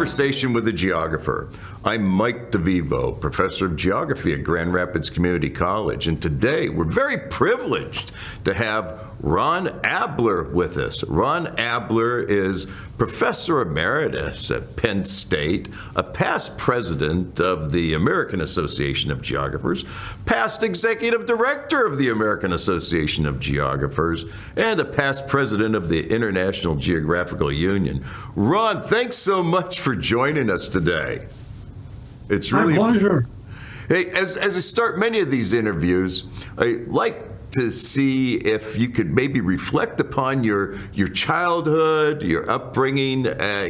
Conversation with a Geographer. I'm Mike DeVivo, professor of geography at Grand Rapids Community College, and today we're very privileged to have Ron Abler with us. Ron Abler is professor emeritus at Penn State, a past president of the American Association of Geographers, past executive director of the American Association of Geographers, and a past president of the International Geographical Union. Ron, thanks so much for joining us today. It's really my pleasure. Hey, as I start many of these interviews, I like to see if you could maybe reflect upon your childhood, your upbringing,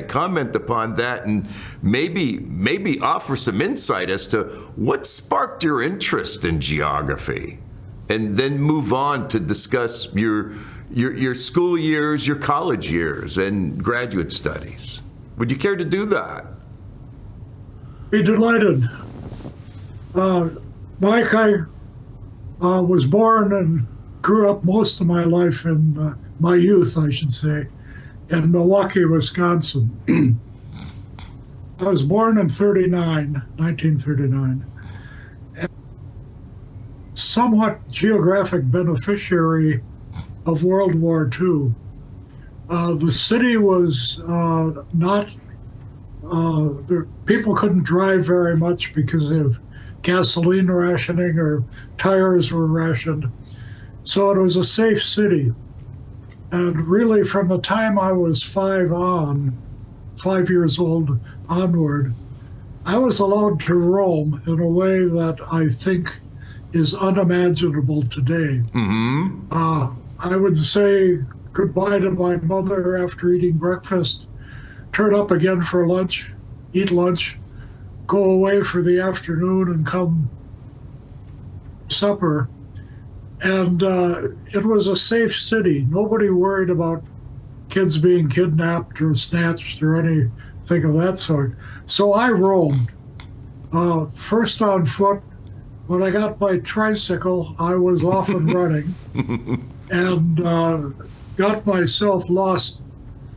comment upon that, and maybe offer some insight as to what sparked your interest in geography, and then move on to discuss your school years, your college years, and graduate studies. Would you care to do that? Be delighted. Mike, I was born and grew up most of my life in my youth, I should say, in Milwaukee, Wisconsin. I was born in 1939. And somewhat geographic beneficiary of World War II. The city was people couldn't drive very much because of gasoline rationing, or tires were rationed. So it was a safe city. And really, from the time I was 5 years old onward, I was allowed to roam in a way that I think is unimaginable today. Mm-hmm. I would say goodbye to my mother after eating breakfast, turn up again for lunch, eat lunch, go away for the afternoon, and come supper. And it was a safe city. Nobody worried about kids being kidnapped or snatched or anything of that sort. So I roamed, first on foot. When I got my tricycle, I was off and running, and got myself lost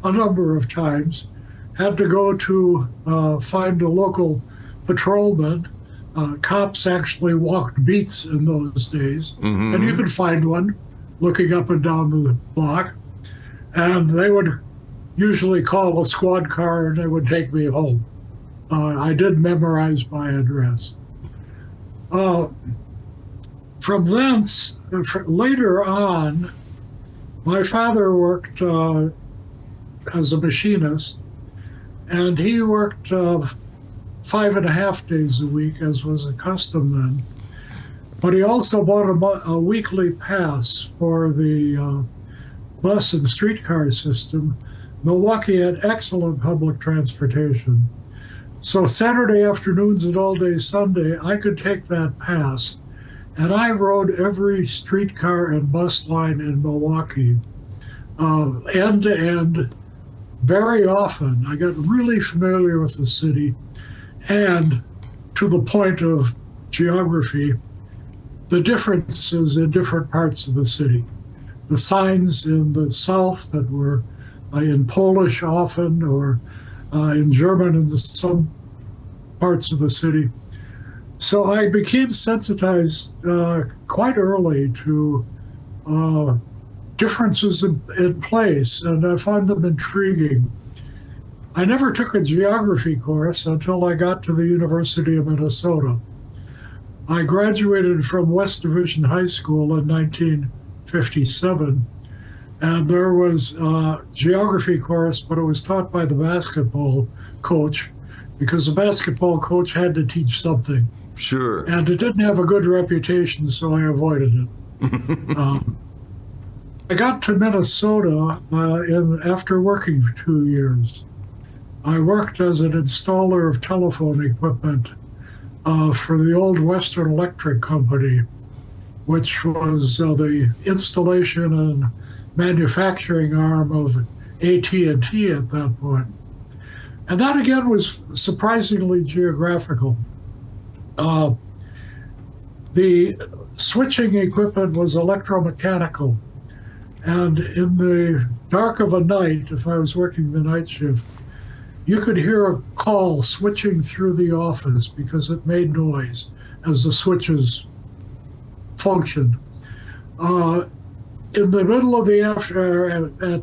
a number of times. Had to go to find a local patrolman. Cops actually walked beats in those days, Mm-hmm. and you could find one looking up and down the block. And they would usually call a squad car, and they would take me home. I did memorize my address. From thence, later on, my father worked as a machinist, and he worked 5.5 days a week, as was the custom then. But he also bought a weekly pass for the bus and streetcar system. Milwaukee had excellent public transportation. So Saturday afternoons and all day Sunday, I could take that pass, and I rode every streetcar and bus line in Milwaukee, end to end. Very often, I got really familiar with the city, and to the point of geography, the differences in different parts of the city. The signs in the south that were in Polish often, or in German in some parts of the city. So I became sensitized quite early to differences in place, and I found them intriguing. I never took a geography course until I got to the University of Minnesota. I graduated from West Division High School in 1957, and there was a geography course, but it was taught by the basketball coach, because the basketball coach had to teach something. Sure. And it didn't have a good reputation, so I avoided it. I got to Minnesota after working for 2 years. I worked as an installer of telephone equipment for the old Western Electric Company, which was the installation and manufacturing arm of AT&T at that point. And that again was surprisingly geographical. The switching equipment was electromechanical. And in the dark of a night, if I was working the night shift, you could hear a call switching through the office because it made noise as the switches functioned. In the middle of the afternoon, at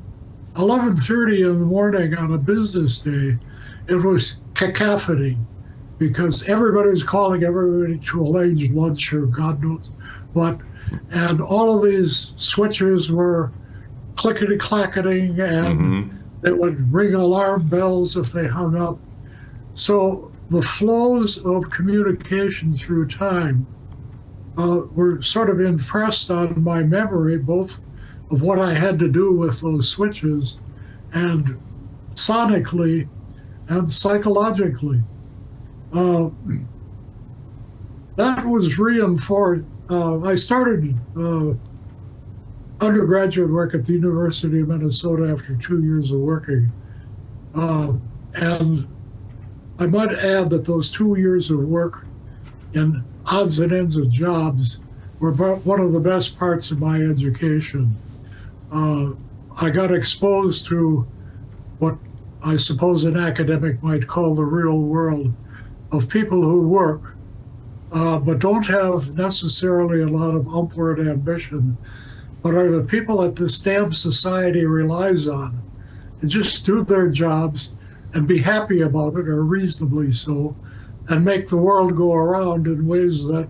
11:30 in the morning on a business day, it was cacophony because everybody was calling everybody to arrange lunch or God knows what. And all of these switches were clickety-clacketing, and they would ring alarm bells if they hung up. So the flows of communication through time were sort of impressed on my memory, both of what I had to do with those switches and sonically and psychologically. That was reinforced. I started undergraduate work at the University of Minnesota after 2 years of working. And I might add that those 2 years of work in odds and ends of jobs were one of the best parts of my education. I got exposed to what I suppose an academic might call the real world of people who work, but don't have necessarily a lot of upward ambition, but are the people that this damn society relies on to just do their jobs and be happy about it, or reasonably so, and make the world go around in ways that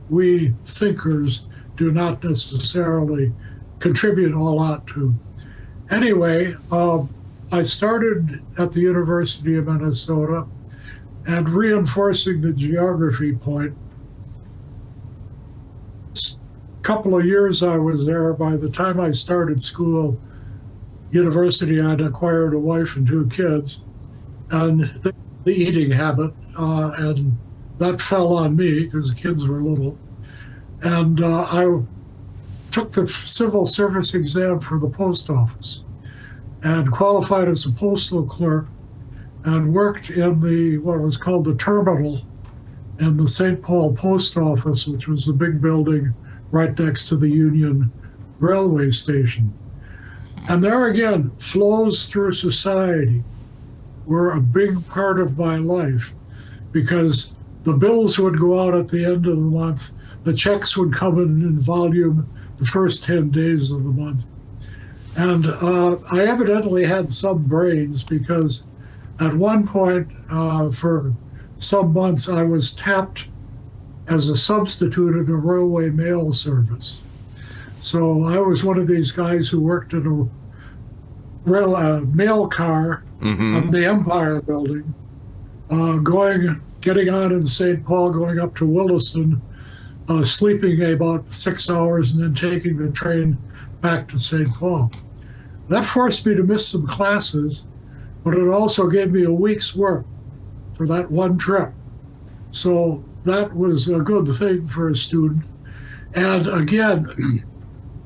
we thinkers do not necessarily contribute a lot to. Anyway, I started at the University of Minnesota, and reinforcing the geography point, couple of years I was there. By the time I started university, I'd acquired a wife and 2 kids, and the eating habit, and that fell on me because the kids were little. And I took the civil service exam for the post office and qualified as a postal clerk and worked in what was called the terminal in the St. Paul Post Office, which was the big building right next to the Union Railway Station. And there again, flows through society were a big part of my life because the bills would go out at the end of the month. The checks would come in volume the first 10 days of the month. And I evidently had some brains because at one point for some months I was tapped as a substitute in a railway mail service. So I was one of these guys who worked in a mail car on the Empire Building, getting on in St. Paul, going up to Williston, sleeping about 6 hours, and then taking the train back to St. Paul. That forced me to miss some classes, but it also gave me a week's work for that one trip. So that was a good thing for a student. And again,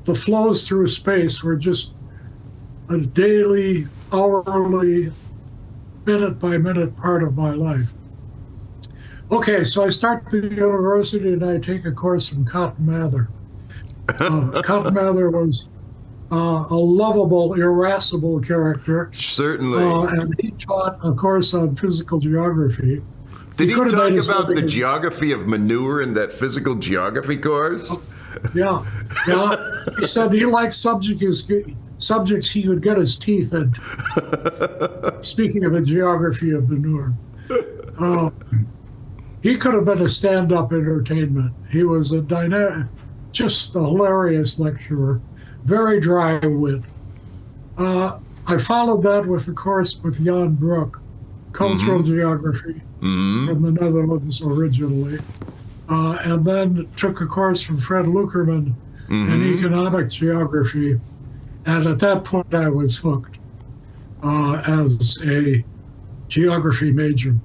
the flows through space were just a daily, hourly, minute-by-minute part of my life. Okay, so I start the university and I take a course from Cotton Mather. Cotton Mather was a lovable, irascible character. Certainly. And he taught a course on physical geography. Did he talk about the geography of manure in that physical geography course? Yeah. He said he liked subjects he could get his teeth into. Speaking of the geography of manure. He could have been a stand-up entertainment. He was a dynamic, just a hilarious lecturer, very dry wit. I followed that with a course with Jan Broek, cultural geography from the Netherlands originally, and then took a course from Fred Lukerman in economic geography. And at that point, I was hooked as a geography major.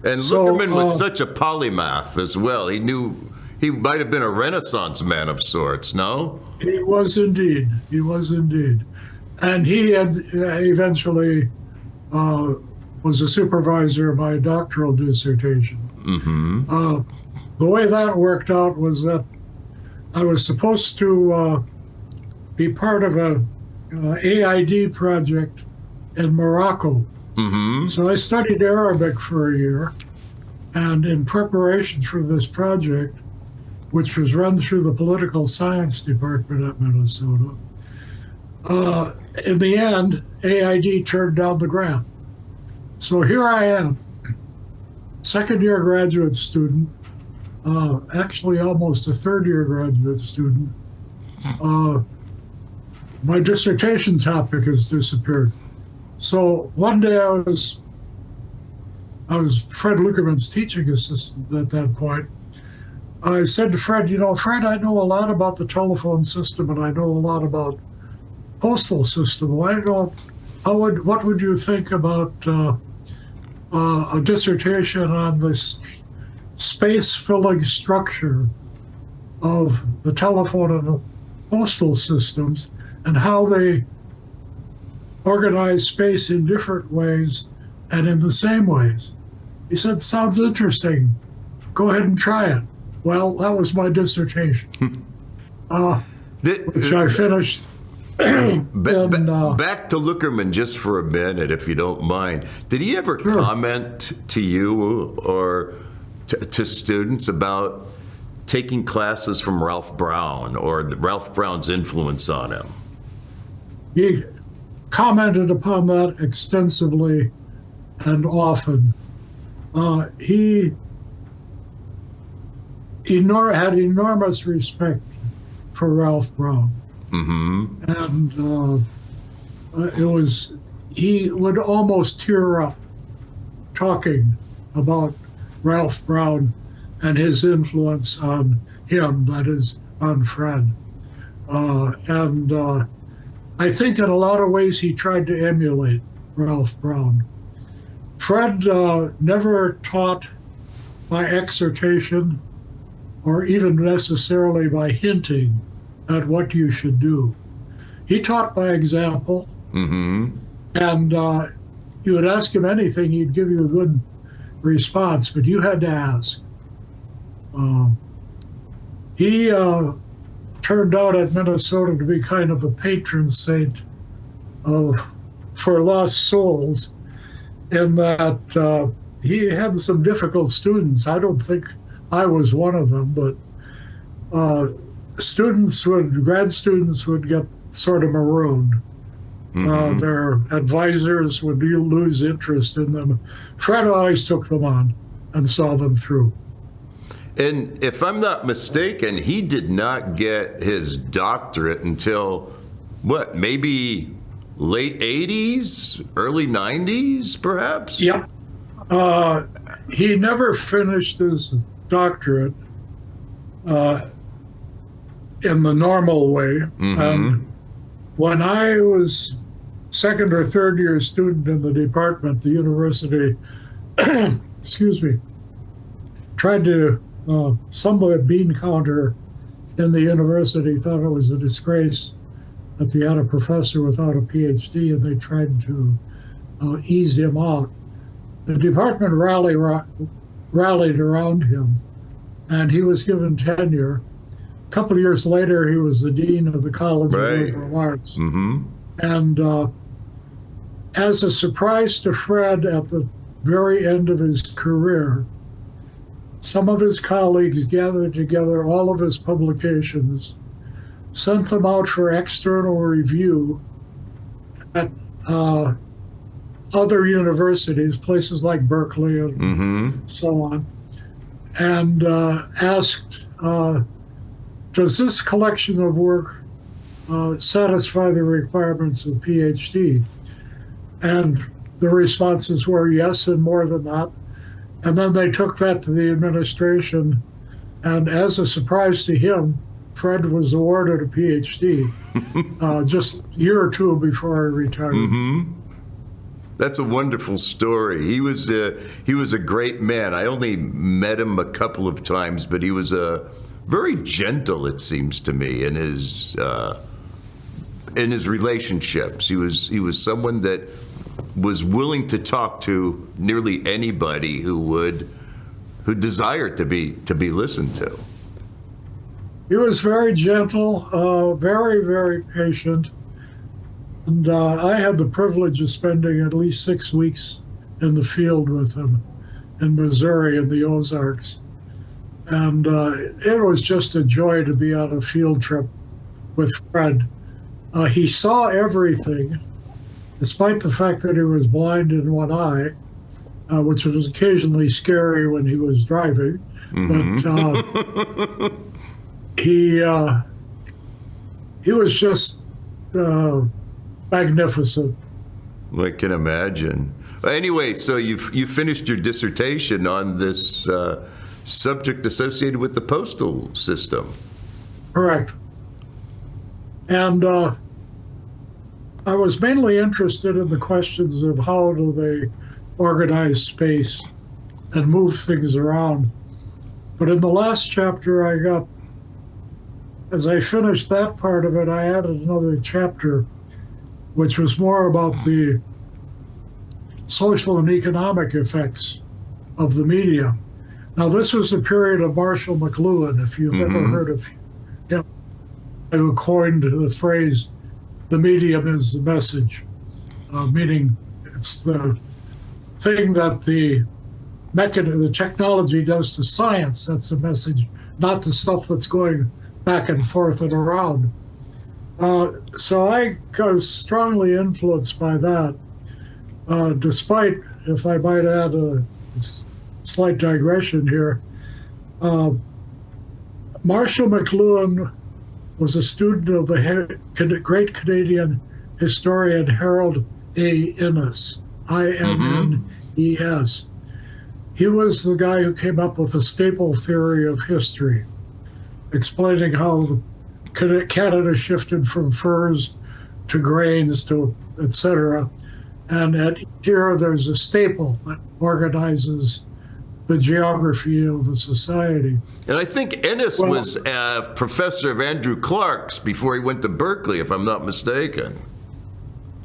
And Lukerman was such a polymath as well. He might have been a Renaissance man of sorts, no? He was indeed. And he had eventually was a supervisor of my doctoral dissertation. The way that worked out was that I was supposed to be part of a AID project in Morocco So I studied Arabic for a year, and in preparation for this project, which was run through the political science department at Minnesota, in the end, AID turned down the grant. So here I am, second-year graduate student, actually almost a third-year graduate student. My dissertation topic has disappeared. So one day I was Fred Lukerman's teaching assistant at that point. I said to Fred, Fred, I know a lot about the telephone system and I know a lot about postal system. What would you think about a dissertation on this space-filling structure of the telephone and the postal systems and how they organize space in different ways and in the same ways? He said, sounds interesting. Go ahead and try it. Well, that was my dissertation, which I finished. Back to Lukerman just for a minute, if you don't mind. Did he ever comment to you or to students about taking classes from Ralph Brown or Ralph Brown's influence on him? He commented upon that extensively and often. He had enormous respect for Ralph Brown. And he would almost tear up talking about Ralph Brown and his influence on him, that is, on Fred. I think in a lot of ways he tried to emulate Ralph Brown. Fred never taught by exhortation or even necessarily by hinting at what you should do. He taught by example, and you would ask him anything, he'd give you a good response, but you had to ask. He turned out at Minnesota to be kind of a patron saint for lost souls, in that he had some difficult students. I don't think I was one of them, but grad students would get sort of marooned. Their advisors would lose interest in them. Fred always took them on and saw them through. And if I'm not mistaken, he did not get his doctorate until, maybe late 80s, early 90s, perhaps? Yep. He never finished his doctorate in the normal way. And when I was second or third year student in the department, the university, tried to, somebody, a bean counter in the university thought it was a disgrace that they had a professor without a PhD, and they tried to ease him out. The department rallied around him, and he was given tenure. A couple of years later, he was the dean of the College of Liberal Arts. And as a surprise to Fred, at the very end of his career, some of his colleagues gathered together all of his publications, sent them out for external review at other universities, places like Berkeley and so on, and asked, does this collection of work satisfy the requirements of PhD? And the responses were yes, and more than that. And then they took that to the administration, and as a surprise to him, Fred was awarded a PhD just a year or two before he retired. That's a wonderful story. He was a great man. I only met him a couple of times, but he was very gentle, it seems to me, in his relationships. He was someone that was willing to talk to nearly anybody who desired to be listened to. He was very gentle, very, very patient. And I had the privilege of spending at least 6 weeks in the field with him in Missouri in the Ozarks. And it was just a joy to be on a field trip with Fred. He saw everything, despite the fact that he was blind in one eye, which was occasionally scary when he was driving. But he was just magnificent. I can imagine. Anyway, so you finished your dissertation on this subject associated with the postal system. Correct. And I was mainly interested in the questions of how do they organize space and move things around. But in the last chapter, as I finished that part of it, I added another chapter, which was more about the social and economic effects of the media. Now, this was the period of Marshall McLuhan, if you've ever heard of him, who coined the phrase, "the medium is the message," meaning it's the thing that the technology does to science, that's the message, not the stuff that's going back and forth and around. So I was strongly influenced by that, despite, if I might add a slight digression here, Marshall McLuhan was a student of the great Canadian historian Harold A. Innes, I-N-N-E-S. He was the guy who came up with the staple theory of history, explaining how Canada shifted from furs to grains to et cetera. And at each era, there's a staple that organizes the geography of a society. And I think Ennis was a professor of Andrew Clark's before he went to Berkeley, if I'm not mistaken.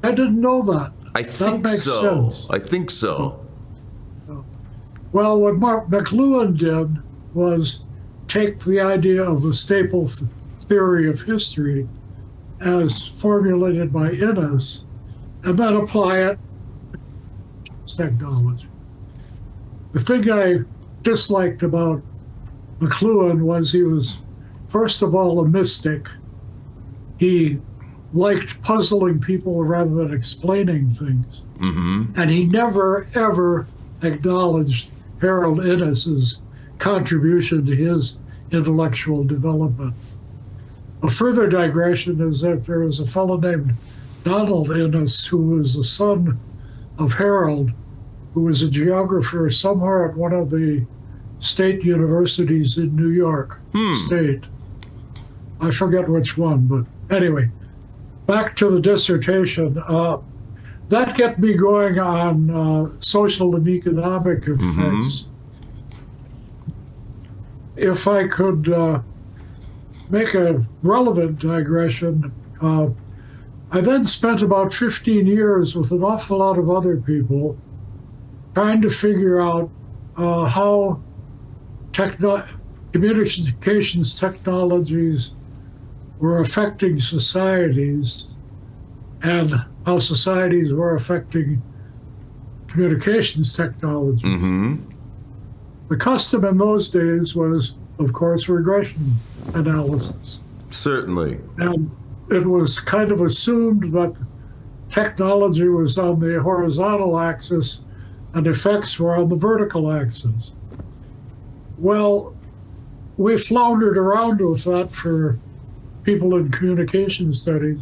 I didn't know that. I think so. I think so. Well, what McLuhan did was take the idea of the staple theory of history as formulated by Innes and then apply it to technology. The thing I disliked about McLuhan was he was, first of all, a mystic. He liked puzzling people rather than explaining things. And he never, ever acknowledged Harold Innes's contribution to his intellectual development. A further digression is that there was a fellow named Ronald Innes, who was the son of Harold, who was a geographer somewhere at one of the state universities in New York State. I forget which one, but anyway, back to the dissertation. That kept me going on social and economic effects. If I could make a relevant digression, I then spent about 15 years with an awful lot of other people trying to figure out how communications technologies were affecting societies and how societies were affecting communications technologies. The custom in those days was, of course, regression analysis. Certainly. And it was kind of assumed that technology was on the horizontal axis and effects were on the vertical axis. Well, we floundered around with that for people in communication studies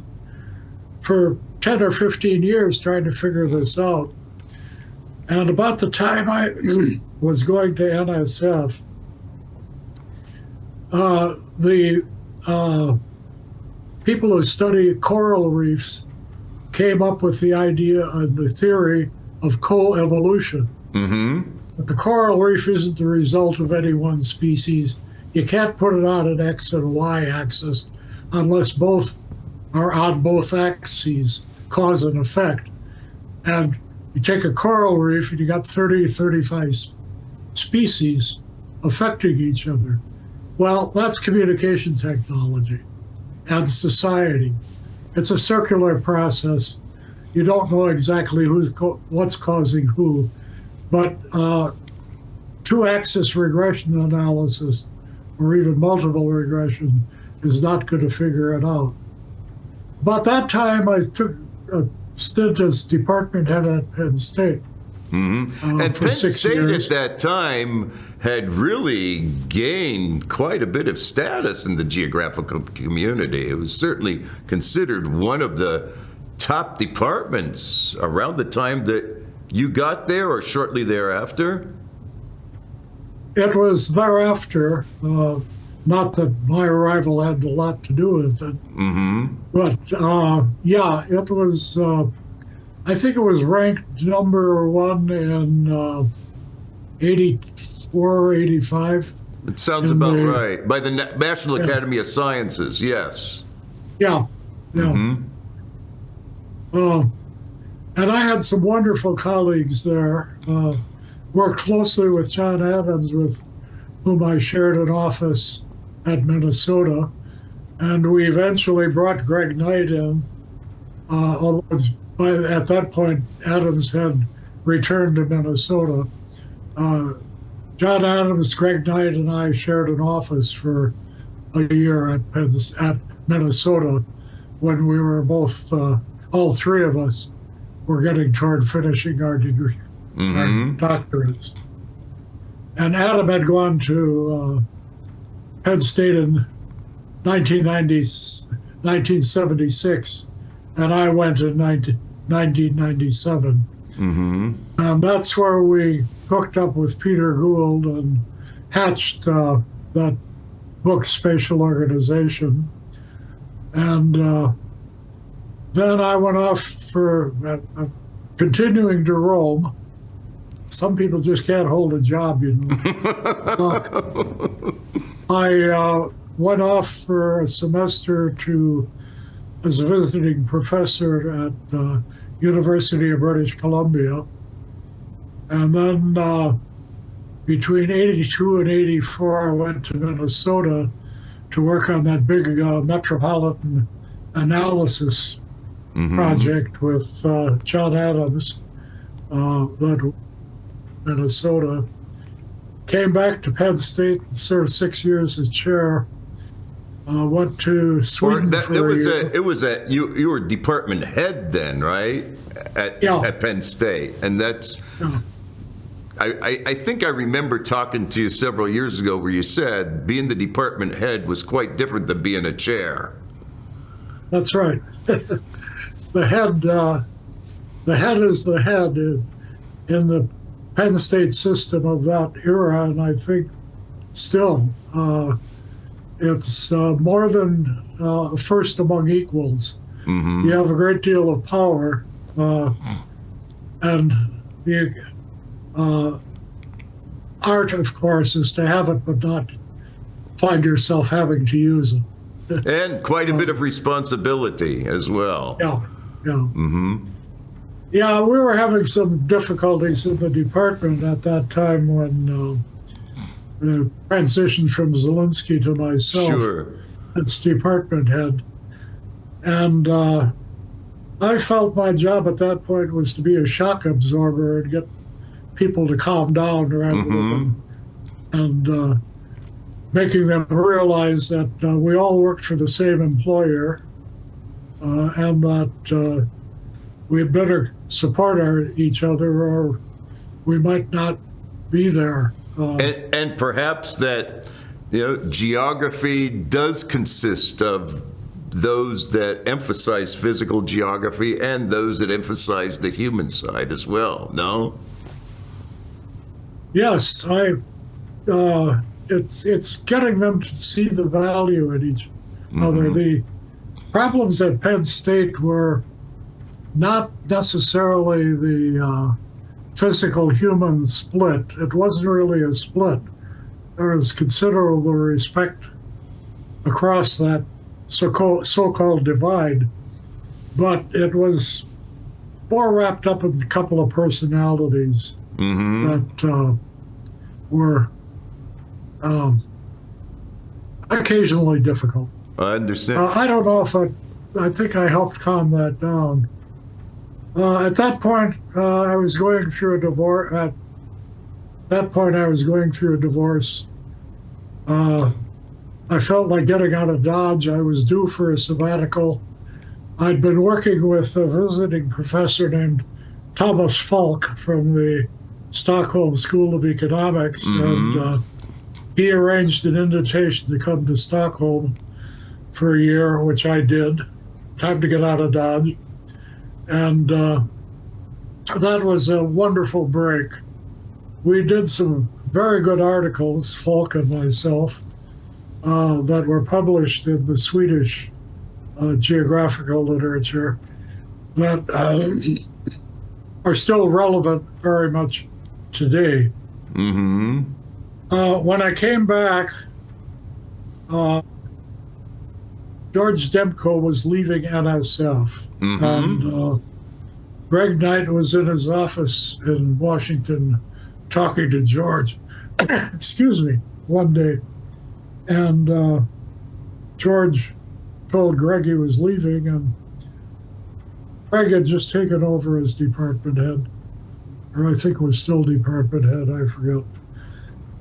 for 10 or 15 years trying to figure this out. And about the time I was going to NSF, the people who study coral reefs came up with the idea and the theory of coevolution. But the coral reef isn't the result of any one species. You can't put it on an X and Y axis unless both are on both axes, cause and effect. And you take a coral reef and you got 30, 35 species affecting each other. Well, that's communication technology and society. it's a circular process. You don't know exactly what's causing who, but two-axis regression analysis, or even multiple regression, is not going to figure it out. About that time, I took a stint as department head at Penn State. Mm-hmm. And for Penn 6 State years. at that time had really gained quite a bit of status in the geographical community. It was certainly considered one of the top departments around the time that you got there or shortly thereafter. It was thereafter, not that my arrival had a lot to do with it, but yeah, it was, I think it was ranked number one in 84, 85. It sounds about right. By the National Academy of Sciences, yes. Yeah, yeah. And I had some wonderful colleagues there. Worked closely with John Adams, with whom I shared an office at Minnesota. And we eventually brought Greg Knight in, although at that point Adams had returned to Minnesota. John Adams, Greg Knight, and I shared an office for a year at Minnesota when we were both, all three of us, were getting toward finishing our degree, our doctorates. And Adam had gone to Penn State in 1976, and I went in 1997. And that's where we hooked up with Peter Gould and hatched that book, Spatial Organization. And then I went off for continuing to roam. Some people just can't hold a job, you know. I went off for a semester as a visiting professor at University of British Columbia. And then between 82 and 84, I went to Minnesota to work on that big metropolitan analysis project with John Adams, that Minnesota. Came back to Penn State, served 6 years as chair. Went to Sweden for a year. You were department head then, right? At Penn State, and that's. Yeah. I think I remember talking to you several years ago where you said being the department head was quite different than being a chair. That's right. The head is the head in the Penn State system of that era, and I think still it's more than first among equals. You have a great deal of power, and the art, of course, is to have it but not find yourself having to use it. And quite a bit of responsibility as well. Yeah. Yeah, we were having some difficulties in the department at that time when the transition from Zelinsky to myself as department head. And I felt my job at that point was to be a shock absorber and get people to calm down rather than and making them realize that we all worked for the same employer and that we had better support each other or we might not be there. And perhaps that geography does consist of those that emphasize physical geography and those that emphasize the human side as well, no? Yes, it's getting them to see the value in each other. The problems at Penn State were not necessarily the physical human split. It wasn't really a split. There was considerable respect across that so-called divide, but it was more wrapped up in a couple of personalities that were occasionally difficult. I understand. I don't know if I think I helped calm that down. At that point, I was going through a divorce. At that point, I was going through a divorce. I felt like getting out of Dodge. I was due for a sabbatical. I'd been working with a visiting professor named Thomas Falk from the Stockholm School of Economics, and he arranged an invitation to come to Stockholm for a year, which I did. Time to get out of Dodge. And that was a wonderful break. We did some very good articles, Falk and myself, that were published in the Swedish geographical literature that are still relevant very much today. Mm-hmm. When I came back, George Demko was leaving NSF, and Greg Knight was in his office in Washington talking to George, excuse me, one day. And George told Greg he was leaving, and Greg had just taken over as department head, or I think was still department head, I forget.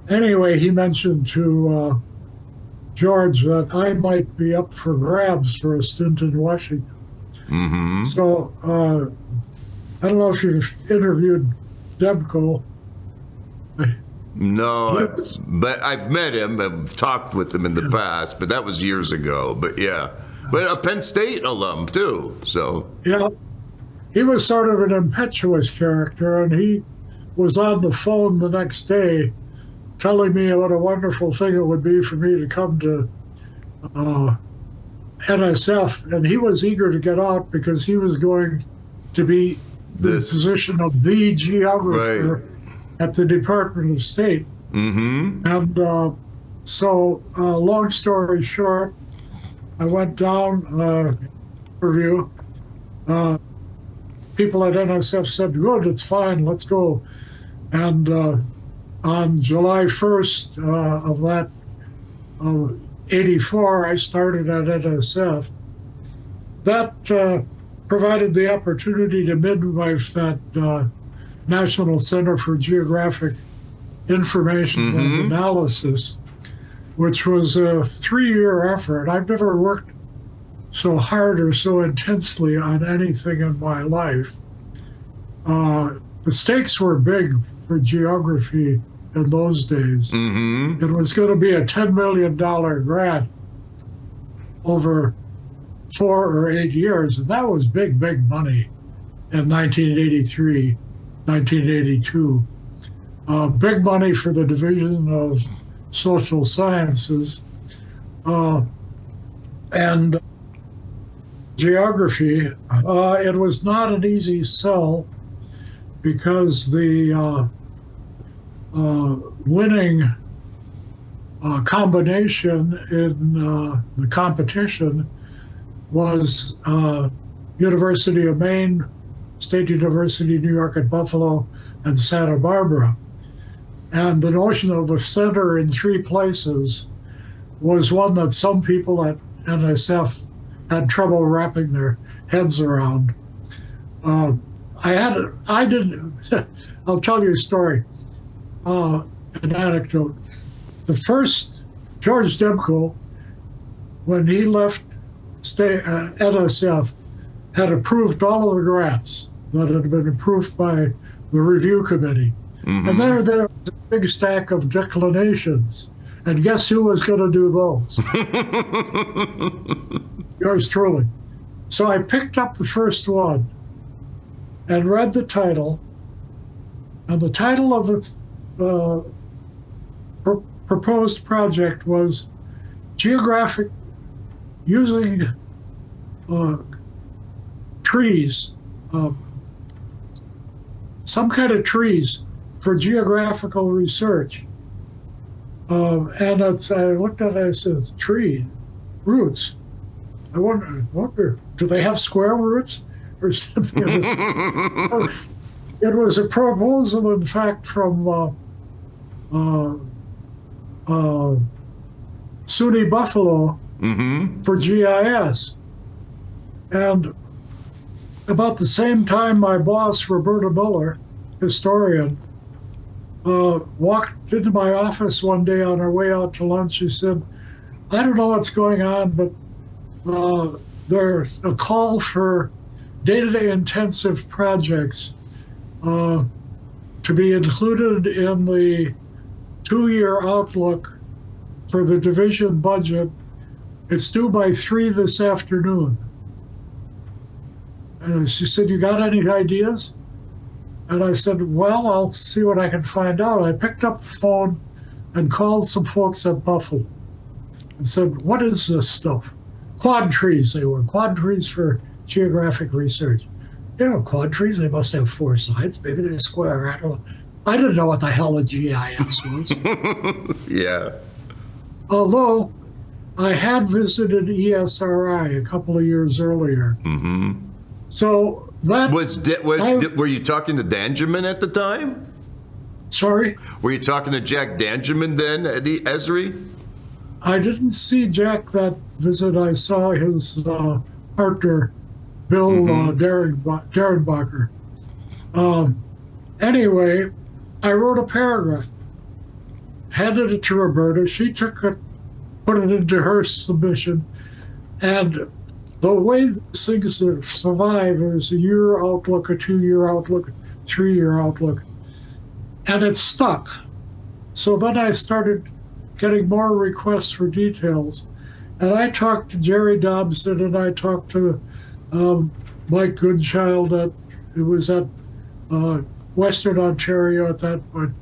Anyway, he mentioned to George that I might be up for grabs for a stint in Washington. Mm-hmm. So I don't know if you've interviewed Demko. No, but I've met him. I've talked with him in the past, but that was years ago. But yeah, but a Penn State alum too. So yeah, he was sort of an impetuous character, and he was on the phone the next day telling me what a wonderful thing it would be for me to come to NSF, and he was eager to get out because he was going to be the position of the geographer at the Department of State. Mm-hmm. And so, long story short, I went down, review. People at NSF said, good, it's fine, let's go. And on July 1st of that 84, I started at NSF. That provided the opportunity to midwife that National Center for Geographic Information and Analysis, which was a 3-year effort. I've never worked so hard or so intensely on anything in my life. The stakes were big for geography in those days. Mm-hmm. It was going to be a $10 million grant over 4 or 8 years, and that was big, big money in 1983, 1982. Big money for the Division of Social Sciences and Geography. It was not an easy sell because the winning combination in the competition was University of Maine, State University, New York at Buffalo, and Santa Barbara. And the notion of a center in 3 places was one that some people at NSF had trouble wrapping their heads around. I'll tell you a story, an anecdote. The first, George Demko, when he left NSF, had approved all of the grants that had been approved by the review committee. Mm-hmm. And there was a big stack of declinations. And guess who was going to do those? Yours truly. So I picked up the first one and read the title. And the title of the proposed project was Geographic Using Trees, some kind of trees for geographical research. And I looked at it and I said, tree, roots. I wonder, do they have square roots or something? It was a proposal, in fact, from SUNY Buffalo for GIS. And about the same time, my boss, Roberta Miller, historian, walked into my office one day on our way out to lunch. She said, I don't know what's going on, but there's a call for data intensive projects to be included in the 2-year outlook for the division budget. It's due by 3 this afternoon. And she said, you got any ideas? And I said, well, I'll see what I can find out. I picked up the phone and called some folks at Buffalo and said, what is this stuff? Quad trees, they were. Quad trees for geographic research. You know, quad trees, they must have 4 sides. Maybe they're square. I don't know. I didn't know what the hell a GIS was. Yeah. Although I had visited ESRI a couple of years earlier. Mm-hmm. So that were you talking to Dangerman at the time? Sorry? Were you talking to Jack Dangerman then at Esri? I didn't see Jack that visit. I saw his partner, Bill Derenbacher. Anyway, I wrote a paragraph, handed it to Roberta. She took it, put it into her submission, and the way these things survive is a year outlook, a 2-year outlook, 3-year outlook, and it stuck. So then I started getting more requests for details, and I talked to Jerry Dobson, and I talked to Mike Goodchild it was at Western Ontario at that point.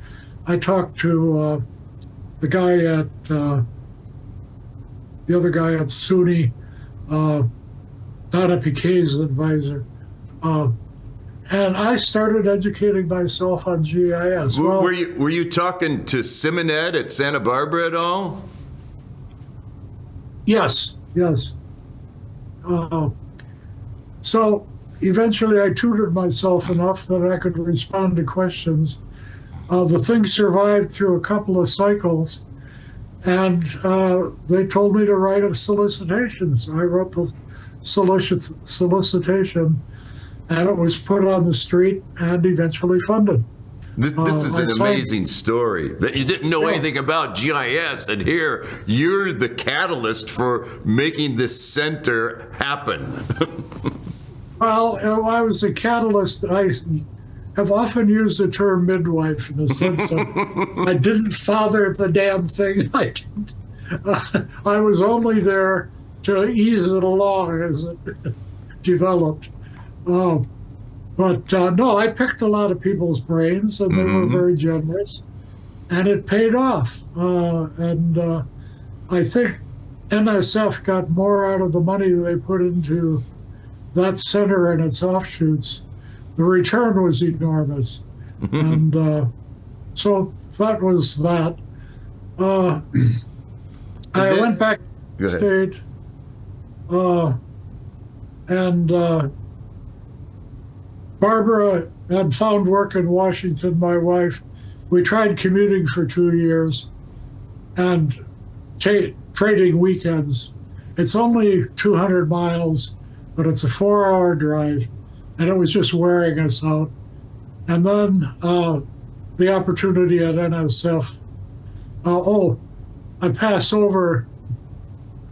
I talked to the guy at the other guy at SUNY, Donna Piquet's advisor, and I started educating myself on GIS. Well, were you talking to Simonet at Santa Barbara at all? Yes. So eventually I tutored myself enough that I could respond to questions. The thing survived through a couple of cycles, and they told me to write a solicitation. So I wrote the solicitation, and it was put on the street and eventually funded. This is an amazing story that you didn't know anything about GIS, and here you're the catalyst for making this center happen. Well, I was a catalyst. I have often used the term midwife in the sense that I didn't father the damn thing. I was only there to ease it along as it developed. But no, I picked a lot of people's brains, and they were very generous, and it paid off. And I think NSF got more out of the money they put into that center and its offshoots. The return was enormous. And so that was that. I went back to the state, and Barbara had found work in Washington, my wife. We tried commuting for 2 years and trading weekends. It's only 200 miles, but it's a 4-hour drive, and it was just wearing us out. And then the opportunity at NSF. I pass over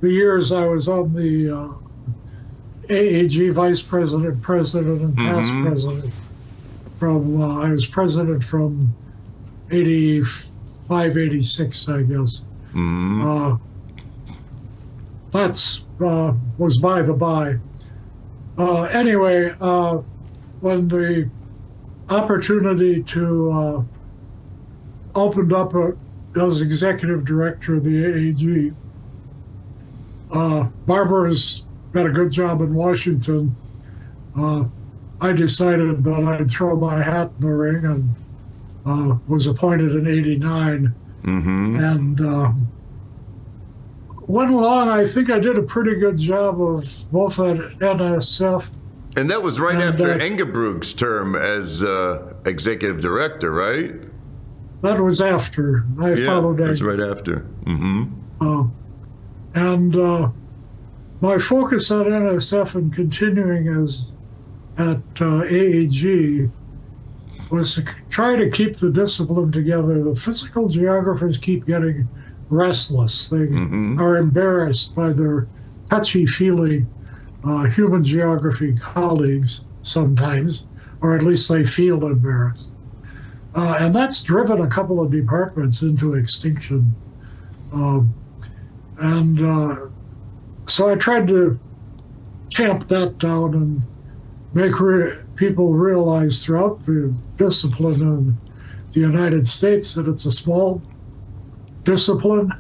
the years I was on the AAG vice president, and past president. I was president from 85, 86, I guess. That's was by the by. Anyway, when the opportunity to opened up as executive director of the AAG, Barbara's got a good job in Washington. I decided that I'd throw my hat in the ring, and was appointed in '89. And went along. I think I did a pretty good job of both at NSF. And that was right after Engebrook's term as executive director, right? That was after. I followed that. That's right after. my focus on NSF and continuing as at AAG was to try to keep the discipline together. The physical geographers keep getting restless. They are embarrassed by their touchy-feely human geography colleagues sometimes, or at least they feel embarrassed. And that's driven a couple of departments into extinction. So I tried to tamp that down and make people realize throughout the discipline of the United States that it's a small discipline.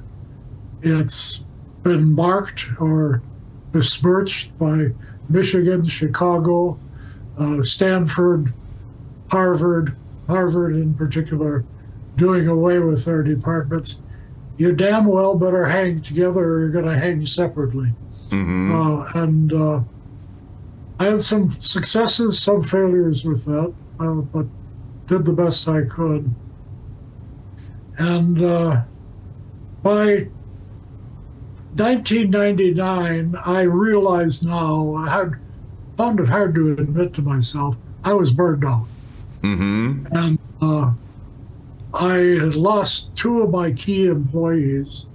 It's been marked or besmirched by Michigan, Chicago, Stanford, Harvard in particular, doing away with their departments. You damn well better hang together or you're going to hang separately. I had some successes, some failures with that, but did the best I could. And by 1999, I realized now, I found it hard to admit to myself, I was burned out. And I had lost two of my key employees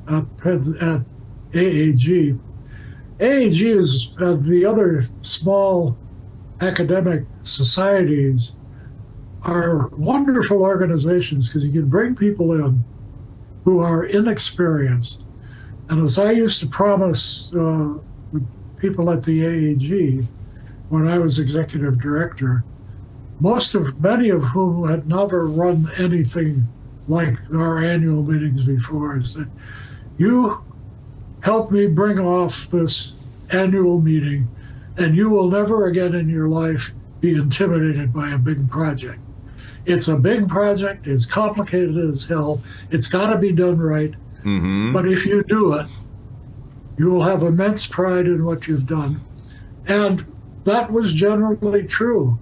at AAG. AAG is the other small academic societies are wonderful organizations because you can bring people in who are inexperienced. And as I used to promise people at the AAG when I was executive director, many of whom had never run anything like our annual meetings before, is that you help me bring off this annual meeting and you will never again in your life be intimidated by a big project. It's a big project, it's complicated as hell, it's got to be done right, but if you do it, you will have immense pride in what you've done. And that was generally true.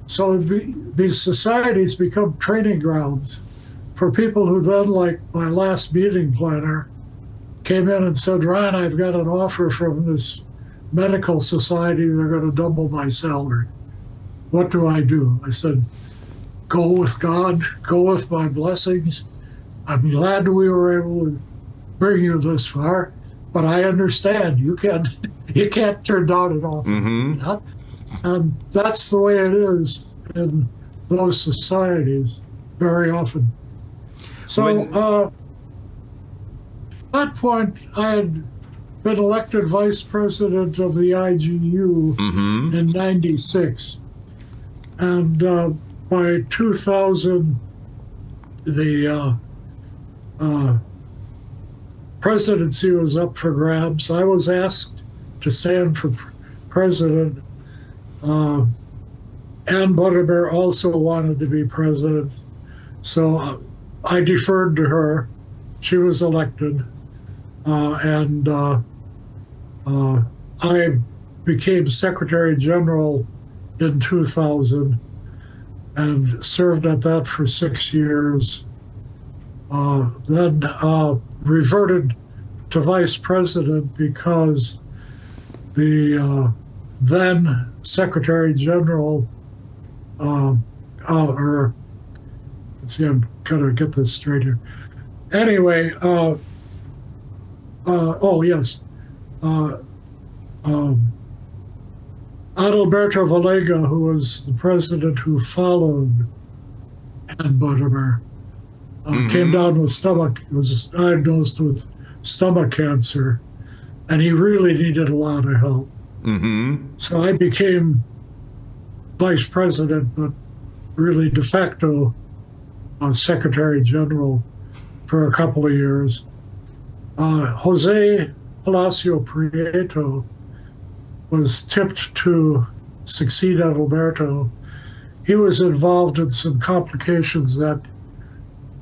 So these societies become training grounds for people who then, like my last meeting planner, came in and said, Ron, I've got an offer from this medical society. They're going to double my salary. What do I do? I said, go with God, go with my blessings. I'm glad we were able to bring you this far, but I understand you can't turn down an offer. And that's the way it is in those societies very often. So at that point, I had been elected vice president of the IGU in '96. And by 2000, the presidency was up for grabs. I was asked to stand for president. Ann Butterbear also wanted to be president, so I deferred to her. She was elected, and I became Secretary General in 2000 and served at that for 6 years. Then reverted to vice president because the then Secretary General, let's see, I'm going to get this straight here. Anyway, Adalberto Vallega, who was the president who followed Ann Butterbear, came down with was diagnosed with stomach cancer, and he really needed a lot of help. So I became vice president, but really de facto Secretary General for a couple of years. Jose Palacio Prieto was tipped to succeed Adalberto. He was involved in some complications at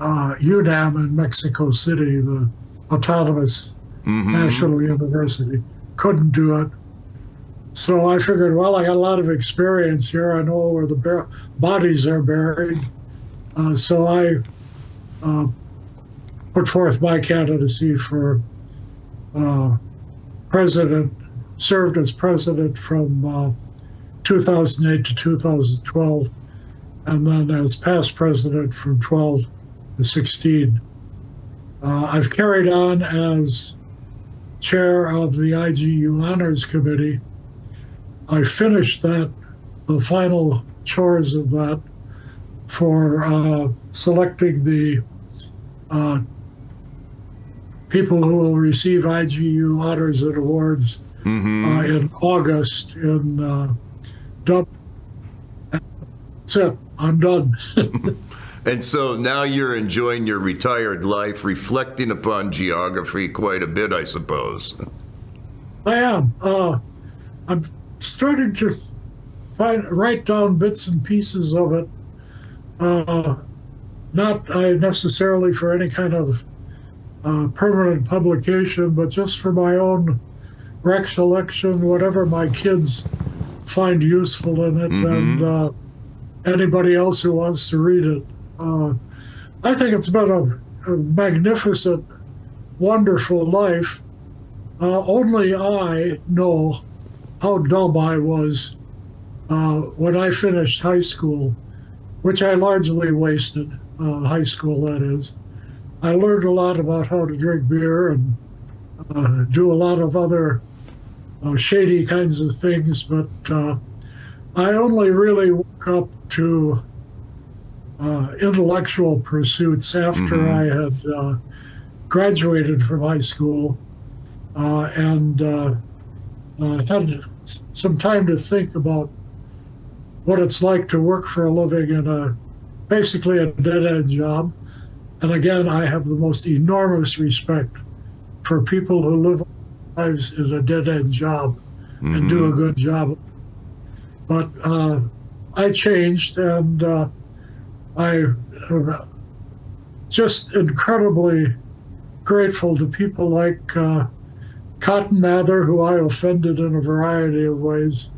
UNAM in Mexico City, the autonomous national university. Couldn't do it. So I figured, well, I got a lot of experience here. I know where the bodies are buried. So I put forth my candidacy for president served as president from 2008 to 2012, and then as past president from 12 to 16. I've carried on as chair of the IGU Honors Committee. I finished the final chores of that for selecting the people who will receive IGU honors and awards in August in Dublin. That's it. I'm done. And so now you're enjoying your retired life, reflecting upon geography quite a bit, I suppose. I am. I'm starting to write down bits and pieces of it. Not necessarily for any kind of permanent publication, but just for my own recollection, whatever my kids find useful in it, and anybody else who wants to read it. I think it's been a magnificent, wonderful life. Only I know how dumb I was when I finished high school, which I largely wasted, high school that is. I learned a lot about how to drink beer and do a lot of other shady kinds of things, but I only really woke up to intellectual pursuits after I had graduated from high school and had some time to think about what it's like to work for a living in basically a dead-end job. And again, I have the most enormous respect for people who live lives in a dead-end job and do a good job. But I changed, and I'm just incredibly grateful to people like Cotton Mather, who I offended in a variety of ways,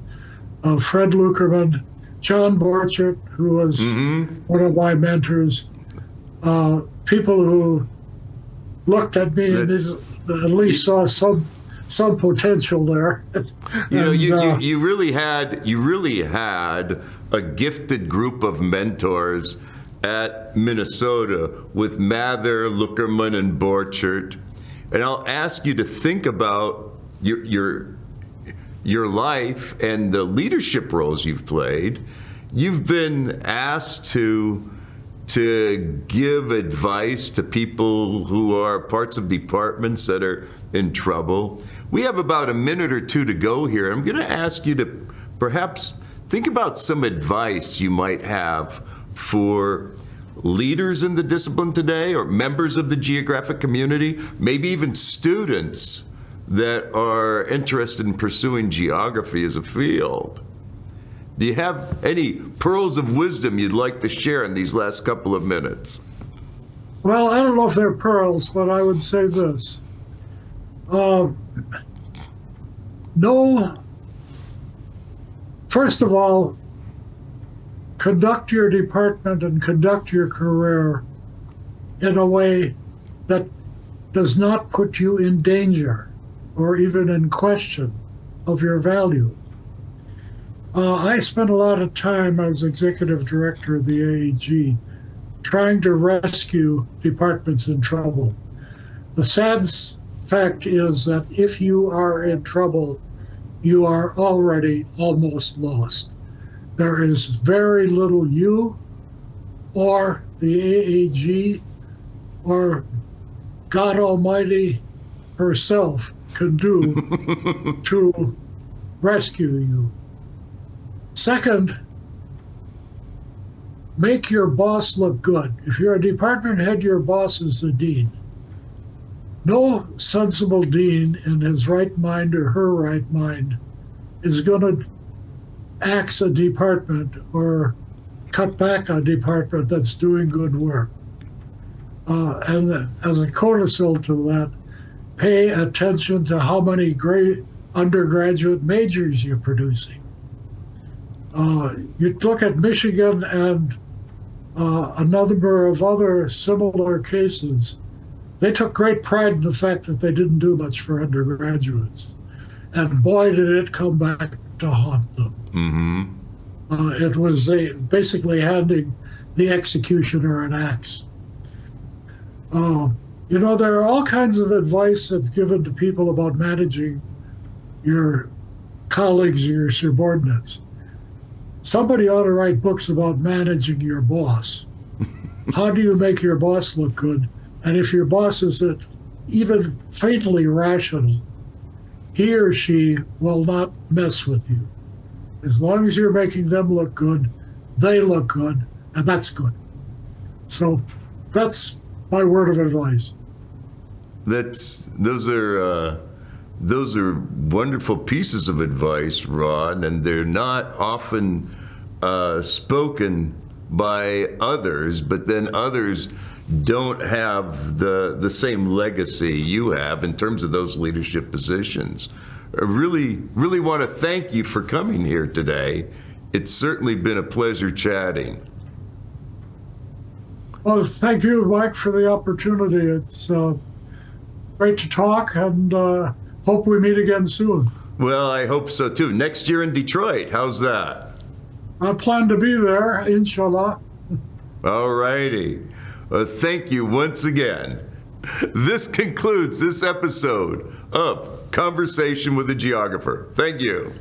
Fred Lukerman, John Borchert, who was one of my mentors, people who looked at me and at least saw some potential there. You really had a gifted group of mentors at Minnesota with Mather, Lukerman, and Borchert. And I'll ask you to think about your life and the leadership roles you've played. You've been asked to give advice to people who are parts of departments that are in trouble. We have about a minute or two to go here. I'm going to ask you to perhaps think about some advice you might have for leaders in the discipline today, or members of the geographic community, maybe even students that are interested in pursuing geography as a field. Do you have any pearls of wisdom you'd like to share in these last couple of minutes? Well, I don't know if they're pearls, but I would say this. First of all, conduct your department and conduct your career in a way that does not put you in danger or even in question of your value. I spent a lot of time as executive director of the AAG trying to rescue departments in trouble. The sad fact is that if you are in trouble, you are already almost lost. There is very little you or the AAG or God Almighty herself can do to rescue you. Second, make your boss look good. If you're a department head, your boss is the dean. No sensible dean in his right mind or her right mind is going to axe a department or cut back a department that's doing good work. And as a codicil to that, pay attention to how many great undergraduate majors you're producing. You look at Michigan and a number of other similar cases. They took great pride in the fact that they didn't do much for undergraduates. and boy, did it come back to haunt them. It was basically handing the executioner an axe. There are all kinds of advice that's given to people about managing your colleagues or your subordinates. Somebody ought to write books about managing your boss. How do you make your boss look good? And if your boss isn't even faintly rational, he or she will not mess with you. As long as you're making them look good, they look good, and that's good. So that's my word of advice. Those are wonderful pieces of advice, Ron, and they're not often spoken by others, but then others don't have the same legacy you have in terms of those leadership positions. I really want to thank you for coming here today. It's certainly been a pleasure chatting. Well, thank you, Mike, for the opportunity. It's great to talk, and hope we meet again soon. Well, I hope so too. Next year in Detroit, how's that? I plan to be there, inshallah. All righty. Thank you once again. This concludes this episode of Conversation with a Geographer. Thank you.